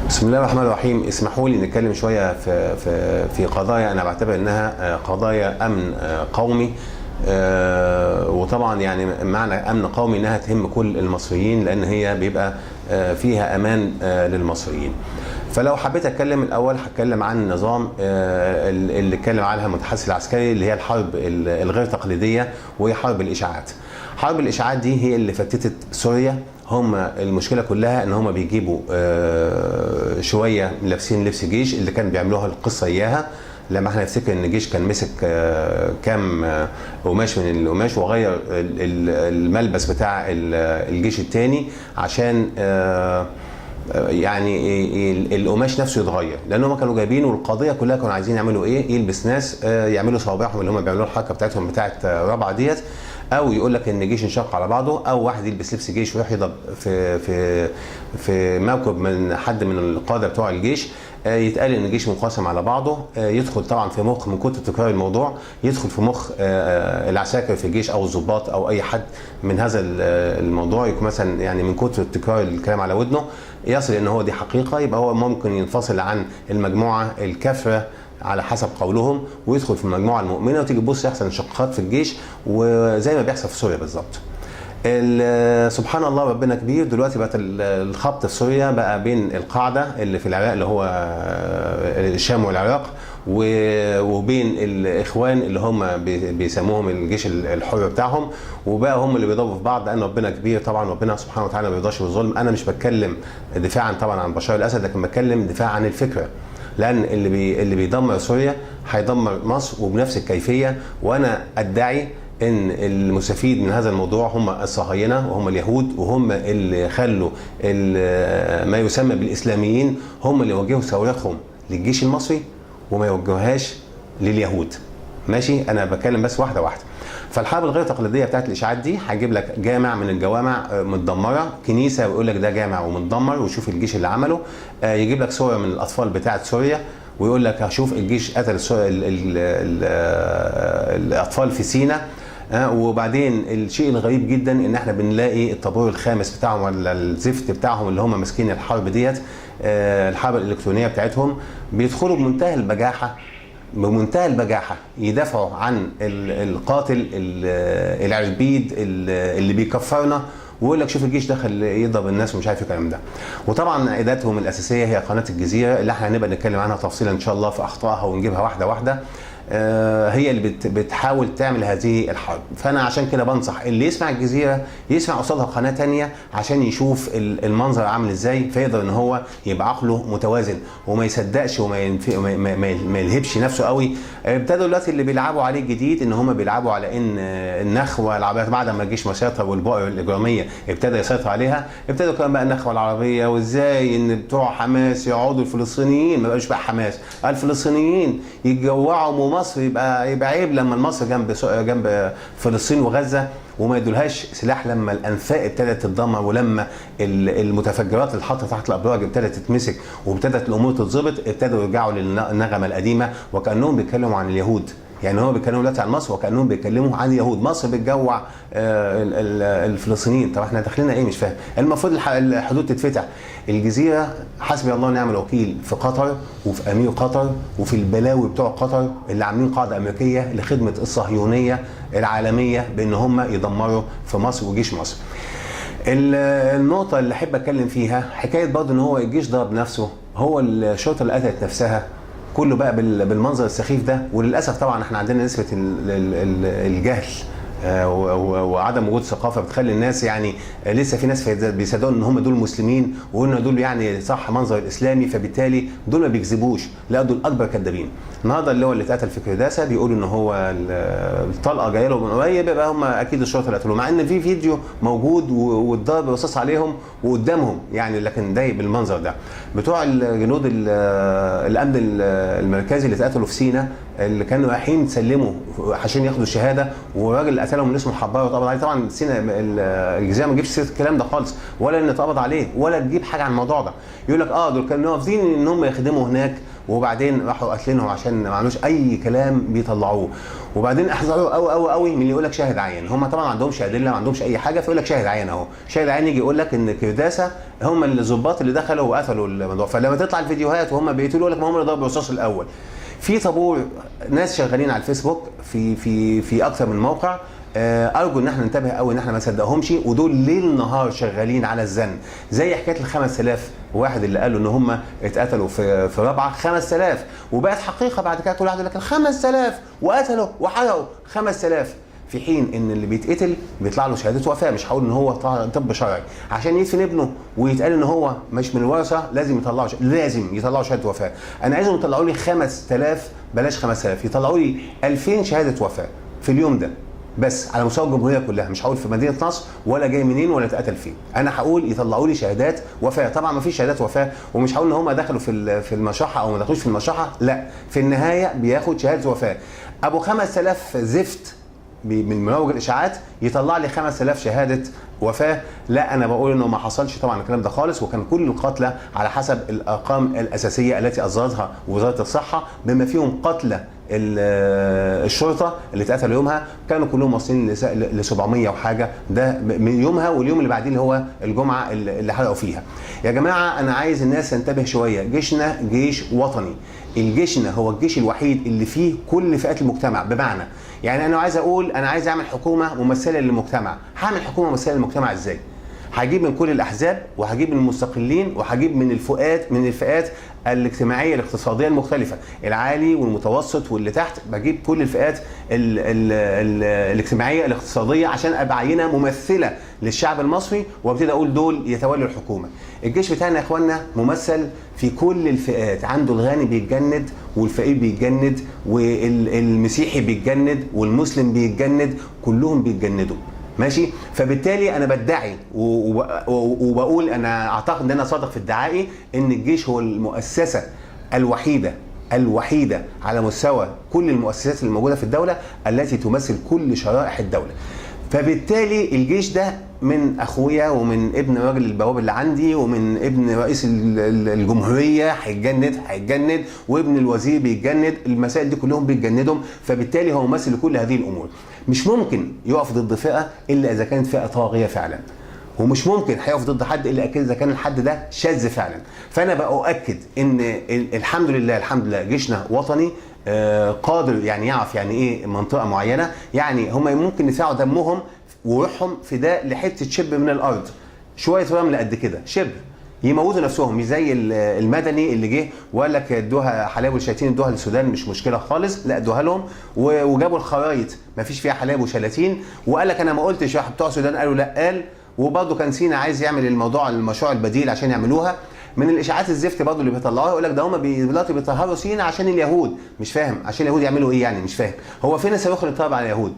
بسم الله الرحمن الرحيم. اسمحوا لي نتكلم شويه في قضايا انا بعتبر انها قضايا امن قومي، وطبعا يعني معنى امن قومي انها تهم كل المصريين، لان هي بيبقى فيها امان للمصريين. فلو حبيت اتكلم الاول هتكلم عن النظام اللي اتكلم عنها المتحدث العسكري، اللي هي الحرب الغير تقليديه، وهي حرب الاشاعات. حرب الاشاعات دي هي اللي فتتت سوريا. هم المشكله كلها ان هم بيجيبوا شويه لابسين لبس جيش، اللي كان بيعملوها القصه اياها. لما احنا نفتكر ان الجيش كان مسك كام قماش من القماش وغير الملبس بتاع الجيش الثاني عشان يعني القماش نفسه يتغير، لان هم كانوا جايبينه، والقضيه كلها كانوا عايزين يعملوا ايه؟ يلبس ناس يعملوا صوابعهم اللي هم بيعملوا الحركه بتاعتهم بتاعت رابعه ديت، او يقول لك ان الجيش انشق على بعضه، او واحد يلبس لبس جيش ويروح يضرب في موكب من حد من القاده بتوع الجيش، يتقال ان الجيش منقسم على بعضه، يدخل طبعا في مخ، من كتر تكرار الموضوع يدخل في مخ العساكر في الجيش او الضباط او اي حد من هذا الموضوع، يكون مثلا يعني من كتر تكرار الكلام على ودنه يصل ان هو دي حقيقه، يبقى هو ممكن ينفصل عن المجموعه الكافره على حسب قولهم ويدخل في المجموعه المؤمنه، وتيجي تبص يحصل انشقاقات في الجيش، وزي ما بيحصل في سوريا بالظبط. سبحان الله ربنا كبير. دلوقتي بقت الخبط في سوريا بقى بين القاعده اللي في العراق اللي هو الشام والعراق، وبين الاخوان اللي هم بيسموهم الجيش الحر بتاعهم، وبقى هم اللي بيضربوا في بعض، لان ربنا كبير طبعا. ربنا سبحانه وتعالى ما بيرضاش بالظلم. انا مش بتكلم دفاعا طبعا عن بشار الاسد، لكن بتكلم دفاع عن الفكره، لان اللي بيدمر سوريا هيدمر مصر وبنفس الكيفيه. وانا ادعي ان المستفيد من هذا الموضوع هم الصهاينه وهم اليهود، وهم اللي خلوا ما يسمى بالاسلاميين هم اللي وجهوا صواريخهم للجيش المصري وما يوجهوهاش لليهود. ماشي، انا بتكلم بس واحده واحده. فالحرب الغير تقليديه بتاعت الاشاعات دي هيجيب لك جامع من الجوامع متدمره، كنيسه ويقول لك ده جامع ومتدمر وشوف الجيش اللي عمله، يجيب لك صور من الاطفال بتاعت سوريا ويقول لك هشوف الجيش قتل الاطفال في سيناء. وبعدين الشيء الغريب جدا ان احنا بنلاقي الطابور الخامس بتاعهم ولا الزفت بتاعهم اللي هم ماسكين الحرب ديت، الحرب الالكترونيه بتاعتهم، بيدخلوا بمنتهى البجاحه يدافعوا عن القاتل العربيد اللي بيكفرنا، ويقول لك شوف الجيش دخل يضرب الناس ومش عارف الكلام ده. وطبعا عائداتهم الاساسيه هي قناه الجزيره، اللي احنا هنبقى نتكلم عنها تفصيلا ان شاء الله في اخطائها ونجيبها واحده واحده. هي اللي بتحاول تعمل هذه الحرب. فانا عشان كده بنصح اللي يسمع الجزيره يسمع قصادها قناه ثانيه عشان يشوف المنظر عامل ازاي، فيقدر ان هو يبقى عقله متوازن وما يصدقش وما يلهبش نفسه قوي. ابتدوا دلوقتي اللي بيلعبوا عليه الجديد ان هم بيلعبوا على ان النخوه العربيه بعد ما الجيش مسيطر والبؤر الاجراميه ابتدى يسيطر عليها، ابتدوا كمان بقى النخوه العربيه، وازاي ان بتوع حماس يقعدوا الفلسطينيين، ما بقاش بقى حماس، الفلسطينيين يتجوعوا مصر، يبقى عيب لما مصر جنب فلسطين وغزه وما يدولهاش سلاح، لما الانفاق ابتدت تتدمر، ولما المتفجرات اللي حاطه تحت الابراج ابتدت تتمسك وابتدت الامور تتظبط، ابتدوا يرجعوا للنغمه القديمه وكانهم بيتكلموا عن اليهود. يعني هو بيتكلموا دلوقتي عن مصر وكانهم بيتكلموا عن اليهود. مصر بتجوع الفلسطينيين. طب احنا داخلين ايه؟ مش فاهم. المفروض الحدود تتفتح. الجزيره حسبي الله ونعم الوكيل في قطر وفي امير قطر وفي البلاوي بتوع قطر اللي عاملين قاعده امريكيه لخدمه الصهيونيه العالميه بان هم يدمروا في مصر وجيش مصر. النقطه اللي احب اتكلم فيها حكايه برضه ان هو الجيش ضرب نفسه، هو الشرطه اللي قتلت نفسها، كله بقى بالمنظر السخيف ده. وللاسف طبعا احنا عندنا نسبه الجهل وعدم وجود ثقافه بتخلي الناس يعني لسه في ناس بيصدقوا ان هم دول مسلمين وان دول يعني صح منظر الاسلامي، فبالتالي دول ما بيكذبوش، لا دول اكبر كذابين. النهارده اللي هو اللي اتقتل في كرداسه بيقولوا ان هو الطلقه جايه له من قريب، يبقى هم اكيد الشرطه اللي قتلوه، مع ان في فيديو موجود والضرب رصاص عليهم وقدامهم يعني، لكن ده بالمنظر ده. بتوع الجنود الامن المركزي اللي اتقتلوا في سيناء اللي كانوا رايحين يسلموا عشان ياخدوا الشهاده، والراجل قتلهم اللي اسمه حبار واتقبض عليه. طبعا سينا الجزيره ما تجيبش سيره الكلام ده خالص، ولا ان اتقبض عليه، ولا تجيب حاجه عن الموضوع ده. يقول لك دول كانوا رافضين ان هم يخدموا هناك، وبعدين راحوا قاتلينهم عشان ما عملوش اي كلام بيطلعوه. وبعدين احذروا قوي قوي قوي من اللي يقول لك شاهد عين. هم طبعا ما عندهمش ادله، ما عندهمش اي حاجه، فيقول لك شاهد عين اهو. شاهد عين يجي يقول لك ان كرداسه هم الضباط اللي دخلوا وقتلوا الموضوع. فلما تطلع الفيديوهات وهم بيقتلوا يقول لك ما هم اللي ضربوا الرصاص الاول. في طابور ناس شغالين على الفيسبوك في اكثر من موقع، ارجو ان احنا ننتبه قوي ان احنا ما نصدقهمش، ودول ليل نهار شغالين على الزن. زي حكايه ال 5000 واحد اللي قالوا ان هم اتقتلوا في رابعه 5000، وبقت حقيقه بعد كده كل واحد يقول لك 5000 وقتلوا وحرقوا 5000، في حين ان اللي بيتقتل بيطلع له شهاده وفاه. مش هقول ان هو طب شرعي عشان يدفن ابنه ويتقال ان هو مش من الورثه لازم يطلعوا شهاده وفاه. انا عايزهم يطلعوا لي 5000، بلاش 5000، يطلعوا لي 2000 شهاده وفاه في اليوم ده بس على مستوى الجمهوريه كلها. مش هقول في مدينه نصر ولا جاي منين ولا اتقتل فين، انا هقول يطلعوا لي شهادات وفاه. طبعا ما فيش شهادات وفاه، ومش هقول ان هم دخلوا في المشرحه او ما دخلوش في المشرحه، لا، في النهايه بياخد شهاده وفاه. ابو 5000 زفت من مروج الاشاعات يطلع لي 5000 شهاده وفاه. لا، انا بقول انه ما حصلش طبعا الكلام ده خالص، وكان كل القتلى على حسب الارقام الاساسيه التي اصدرتها وزاره الصحه، بما فيهم قتلى الشرطه اللي اتقتلوا يومها كانوا كلهم واصلين ل 700 وحاجه، ده من يومها. واليوم اللي بعدين اللي هو الجمعه اللي حرقوا فيها. يا جماعه انا عايز الناس تنتبه شويه، جيشنا جيش وطني. الجيشنا هو الجيش الوحيد اللي فيه كل فئات المجتمع. بمعنى يعني انا عايز اقول انا عايز اعمل حكومه ممثله للمجتمع. هعمل حكومه ممثله للمجتمع ازاي؟ هجيب من كل الاحزاب، وهجيب من المستقلين، وهجيب من الفئات الاجتماعيه الاقتصاديه المختلفه، العالي والمتوسط واللي تحت. بجيب كل الفئات الاجتماعيه الاقتصاديه عشان ابقى عينه ممثله للشعب المصري، وابتدي اقول دول يتولوا الحكومه. الجيش بتاعنا يا اخوانا ممثل في كل الفئات، عنده الغني بيتجند والفقير بيتجند والمسيحي بيتجند والمسلم بيتجند، كلهم بيتجندوا. ماشي؟ فبالتالي انا بدعي وبقول انا اعتقد ان انا صادق في ادعائي ان الجيش هو المؤسسه الوحيده على مستوى كل المؤسسات الموجوده في الدوله التي تمثل كل شرائح الدوله. فبالتالي الجيش ده من اخويا ومن ابن راجل البواب اللي عندي ومن ابن رئيس الجمهوريه هيتجند وابن الوزير بيتجند، المسائل دي كلهم بيتجندهم. فبالتالي هو ممثل لكل هذه الامور. مش ممكن يقف ضد فئه الا اذا كانت فئه طاغيه فعلا، ومش ممكن هيقف ضد حد الا اذا كان الحد ده شاذ فعلا. فانا بأؤكد ان الحمد لله جيشنا وطني قادر، يعني يعرف يعني ايه منطقه معينه. يعني هم ممكن يدفعوا دمهم وروحهم فداء لحته شبر من الارض، شويه رمل قد كده شبر، يموتوا نفسهم. مش زي المدني اللي جه وقال لك ادوها حلاوه الشياطين، ادوها للسودان مش مشكله خالص، لا ادوها لهم وجابوا الخرايط ما فيش فيها حلاوه وشلاتين، وقال لك انا ما قلتش، بتوع السودان قالوا لا قال. وبرضه كان سينا عايز يعمل المشروع البديل عشان يعملوها. من الاشاعات الزفت برضه اللي بيطلعوها يقول لك ده هم دلوقتي بيطهروا سينا عشان اليهود. مش فاهم عشان اليهود يعملوا ايه يعني؟ مش فاهم هو فين الصاروخ اللي اتضرب على اليهود؟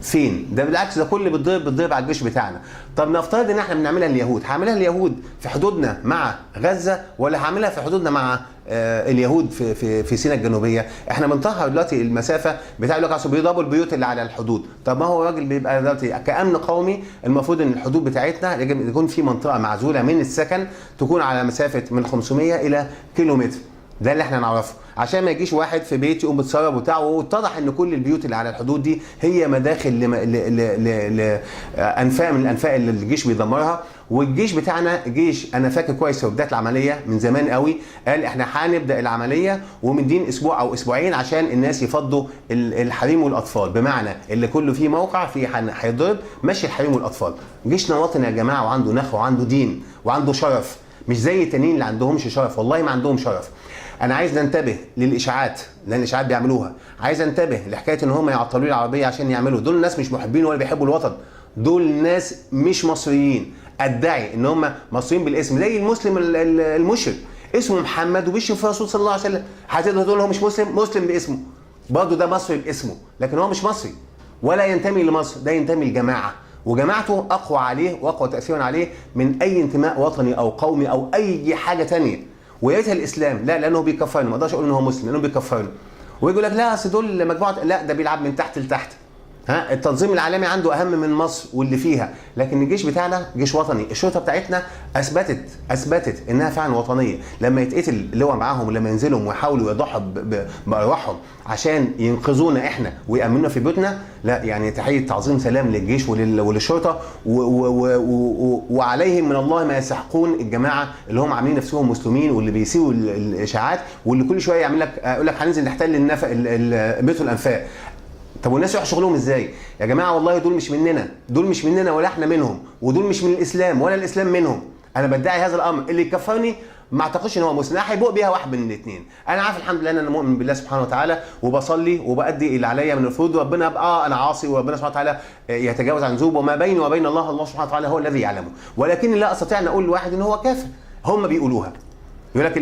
فين؟ ده بالعكس ده كل بتضرب على الجيش بتاعنا. طب نفترض ان احنا بنعملها لليهود، هعملها لليهود في حدودنا مع غزه ولا هعملها في حدودنا مع اليهود في سيناء الجنوبيه؟ احنا بنطهر دلوقتي المسافه بتاع لك عشان بيضربوا البيوت اللي على الحدود. طب ما هو راجل بيبقى دلوقتي كامن قومي المفروض ان الحدود بتاعتنا يجب يكون في منطقه معزوله من السكن تكون على مسافه من 500 الى كيلومتر. ده اللي احنا نعرفه عشان ما يجيش واحد في بيت يقوم بيتسرب وبتاع. واتضح ان كل البيوت اللي على الحدود دي هي مداخل لانفاق من الانفاق اللي الجيش بيدمرها. والجيش بتاعنا جيش، انا فاكر كويس في بدايه العمليه من زمان قوي قال احنا هنبدا العمليه ومدين اسبوع او اسبوعين عشان الناس يفضوا الحريم والاطفال، بمعنى اللي كله فيه موقع فيه هيضرب ماشي الحريم والاطفال. جيشنا وطني يا جماعه، وعنده نخوه وعنده دين وعنده شرف، مش زي التانيين اللي عندهمش شرف. والله ما عندهم شرف. انا عايز ننتبه للاشاعات لان الاشاعات بيعملوها، عايز انتبه لحكايه ان هم يعطلوا لي العربيه عشان يعملوا. دول ناس مش محبين ولا بيحبوا الوطن، دول ناس مش مصريين. ادعي ان هم مصريين بالاسم، زي المسلم المشرك اسمه محمد وبيشتم في الرسول صلى الله عليه وسلم، هتقدر تقول هو مش مسلم باسمه؟ برضه ده مصري باسمه، لكن هو مش مصري ولا ينتمي لمصر، ده ينتمي لجماعه، وجماعته اقوى عليه واقوى تاثيرا عليه من اي انتماء وطني او قومي او اي حاجه ثانيه. ويا ريتها الاسلام، لا لانه بيكفرني، ما اقدرش اقول ان هو مسلم لانه بيكفرني. ويقول لك لا اصل دول مجموعه، لا ده بيلعب من تحت لتحت. ها التنظيم العالمي عنده اهم من مصر واللي فيها، لكن الجيش بتاعنا جيش وطني. الشرطه بتاعتنا اثبتت انها فعلا وطنيه. لما يتقتل اللي هو معاهم ولما ينزلوا ويحاولوا يضحوا بارواحهم عشان ينقذونا احنا ويامنونا في بيوتنا، لا يعني تحيه تعظيم سلام للجيش وللشرطه، وعليهم من الله ما يستحقون الجماعه اللي هم عاملين نفسهم مسلمين واللي بيسيئوا الاشاعات واللي كل شويه يعمل لك يقول لك هننزل نحتل بيت الانفاق. طب والناس يروحوا شغلهم ازاي؟ يا جماعه والله دول مش مننا ولا احنا منهم، ودول مش من الاسلام ولا الاسلام منهم. انا بدعي هذا الامر، اللي يكفرني ما اعتقدش ان هو مسلم، هيبوق بيها واحد من الاثنين. انا عارف الحمد لله ان انا مؤمن بالله سبحانه وتعالى وبصلي وبادي اللي عليا من الفروض، وربنا ابقى انا عاصي وربنا سبحانه وتعالى يتجاوز عن ذنوب، وما بيني وبين الله سبحانه وتعالى هو الذي يعلمه. ولكن لا استطيع ان اقول لواحد ان هو كافر. هم بيقولوها، يقول لك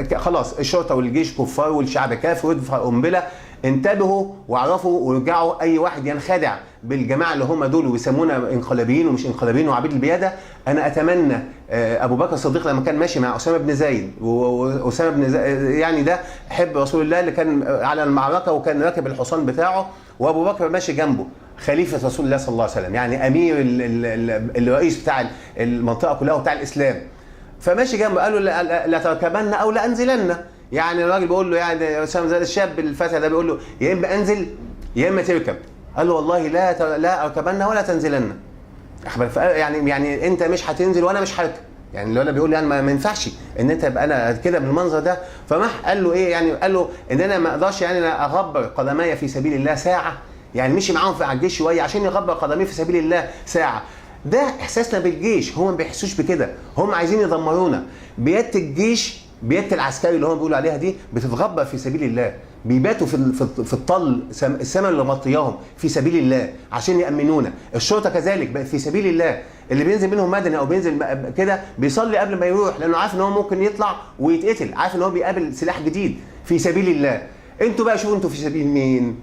ده خلاص الشرطه والجيش كفار والشعب كافر ويدفع قنبله. انتبهوا واعرفوا وارجعوا. اي واحد ينخدع بالجماعه اللي هم دول ويسمونا انقلابيين ومش انقلابيين وعبيد البياده، انا اتمنى ابو بكر الصديق لما كان ماشي مع اسامه بن زيد، واسامه بن زيد يعني ده حب رسول الله اللي كان على المعركه وكان راكب الحصان بتاعه، وابو بكر ماشي جنبه خليفه رسول الله صلى الله عليه وسلم، يعني امير الرئيس بتاع المنطقه كلها وبتاع الاسلام. فماشي جنبه قال له لا تركبن او لانزلن. يعني الراجل بيقول له يعني الشاب الفتى ده بيقول له يا اما انزل يا اما تركب. قال له والله لا اركبن ولا تنزلن. يعني انت مش هتنزل وانا مش هركب. يعني اللي انا بيقول لي انا ما ينفعش ان انت ابقى انا كده بالمنظر ده. فمح قال له ايه يعني؟ قال له ان انا ما اقدرش يعني انا اغبر قدمي في سبيل الله ساعه. يعني مشي معاهم في الجيش شويه عشان يغبر قدميه في سبيل الله ساعه. ده احساسنا بالجيش، هم ما بيحسوش بكده، هم عايزين يدمرونا. بيادة الجيش، بيادة العسكري اللي هم بيقولوا عليها دي بتتغبر في سبيل الله، بيباتوا في الطل السماء اللي مطياهم في سبيل الله عشان يامنونا. الشرطه كذلك في سبيل الله، اللي بينزل منهم مدني او بينزل كده بيصلي قبل ما يروح، لانه عارف ان هو ممكن يطلع ويتقتل، عارف ان هو بيقابل سلاح جديد في سبيل الله. انتوا بقى شوفوا انتوا في سبيل مين؟